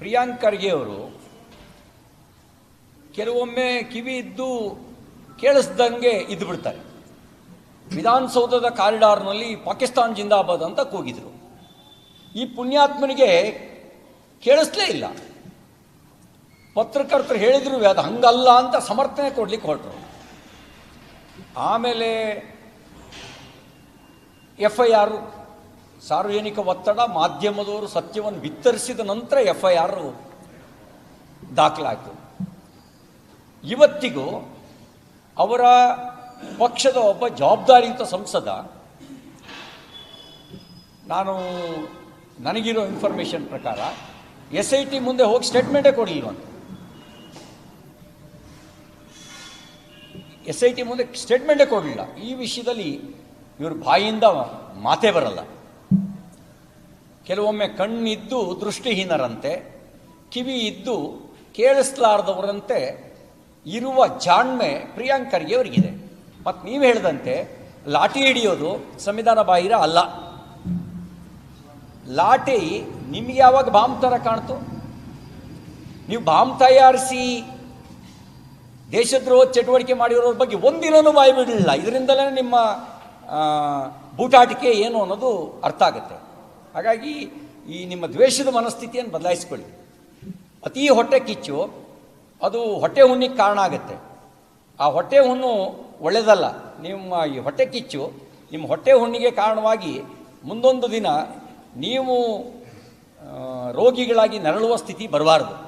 ಪ್ರಿಯಾಂಕ್ ಖರ್ಗೆ ಅವರು ಕೆಲವೊಮ್ಮೆ ಕಿವಿ ಇದ್ದು ಕೇಳಿಸ್ದಂಗೆ ಇದ್ದು ಬಿಡ್ತಾರೆ. ವಿಧಾನಸೌಧದ ಕಾರಿಡಾರ್ನಲ್ಲಿ ಪಾಕಿಸ್ತಾನ್ ಜಿಂದಾಬಾದ್ ಅಂತ ಕೂಗಿದ್ರು. ಈ ಪುಣ್ಯಾತ್ಮನಿಗೆ ಕೇಳಿಸ್ಲೇ ಇಲ್ಲ. ಪತ್ರಕರ್ತರು ಹೇಳಿದ್ರು ಅದು ಹಂಗಲ್ಲ ಅಂತ ಸಮರ್ಥನೆ ಕೊಡ್ಲಿಕ್ಕೆ ಹೊರಟರು. ಆಮೇಲೆ FIR, ಸಾರ್ವಜನಿಕ ಒತ್ತಡ, ಮಾಧ್ಯಮದವರು ಸತ್ಯವನ್ನು ಬಿತ್ತರಿಸಿದ ನಂತರ FIR ದಾಖಲಾಯಿತು. ಇವತ್ತಿಗೂ ಅವರ ಪಕ್ಷದ ಒಬ್ಬ ಜವಾಬ್ದಾರಿಯುತ ಸಂಸದ, ನನಗಿರೋ ಇನ್ಫಾರ್ಮೇಷನ್ ಪ್ರಕಾರ SIT ಮುಂದೆ ಹೋಗಿ ಸ್ಟೇಟ್ಮೆಂಟೇ ಕೊಡಲಿಲ್ವಂತ. SIT ಮುಂದೆ ಸ್ಟೇಟ್ಮೆಂಟೇ ಕೊಡಲಿಲ್ಲ. ಈ ವಿಷಯದಲ್ಲಿ ಇವ್ರ ಬಾಯಿಯಿಂದ ಮಾತೇ ಬರಲ್ಲ. ಕೆಲವೊಮ್ಮೆ ಕಣ್ಣಿದ್ದು ದೃಷ್ಟಿಹೀನರಂತೆ, ಕಿವಿ ಇದ್ದು ಕೇಳಿಸ್ಲಾರ್ದವರಂತೆ ಇರುವ ಜಾಣ್ಮೆ ಪ್ರಿಯಾಂಕ್ ಖರ್ಗೆ ಅವರಿಗಿದೆ. ಮತ್ತು ನೀವು ಹೇಳಿದಂತೆ ಲಾಠಿ ಹಿಡಿಯೋದು ಸಂವಿಧಾನ ಬಾಹಿರ ಅಲ್ಲ. ಲಾಠಿ ನಿಮಗೆ ಯಾವಾಗ ಬಾಂಬ್ ಥರ ಕಾಣ್ತು? ನೀವು ಬಾಂಬ್ ತಯಾರಿಸಿ ದೇಶದ್ರೋಹ ಚಟುವಟಿಕೆ ಮಾಡಿರೋರ ಬಗ್ಗೆ ಒಂದಿನೂ ಬಾಯಿ ಬಿಡಲಿಲ್ಲ. ಇದರಿಂದಲೇ ನಿಮ್ಮ ಬೂಟಾಟಿಕೆ ಏನು ಅನ್ನೋದು ಅರ್ಥ ಆಗುತ್ತೆ. ಹಾಗಾಗಿ ಈ ನಿಮ್ಮ ದ್ವೇಷದ ಮನಸ್ಥಿತಿಯನ್ನು ಬದಲಾಯಿಸ್ಕೊಳ್ಳಿ. ಅತೀ ಹೊಟ್ಟೆ ಕಿಚ್ಚು ಅದು ಹೊಟ್ಟೆ ಹುಣ್ಣಿಗೆ ಕಾರಣ ಆಗುತ್ತೆ. ಆ ಹೊಟ್ಟೆ ಹುಣ್ಣು ಒಳ್ಳೆಯದಲ್ಲ. ನಿಮ್ಮ ಈ ಹೊಟ್ಟೆ ಕಿಚ್ಚು ನಿಮ್ಮ ಹೊಟ್ಟೆ ಹುಣ್ಣಿಗೆ ಕಾರಣವಾಗಿ ಮುಂದೊಂದು ದಿನ ನೀವು ರೋಗಿಗಳಾಗಿ ನರಳುವ ಸ್ಥಿತಿ ಬರಬಾರ್ದು.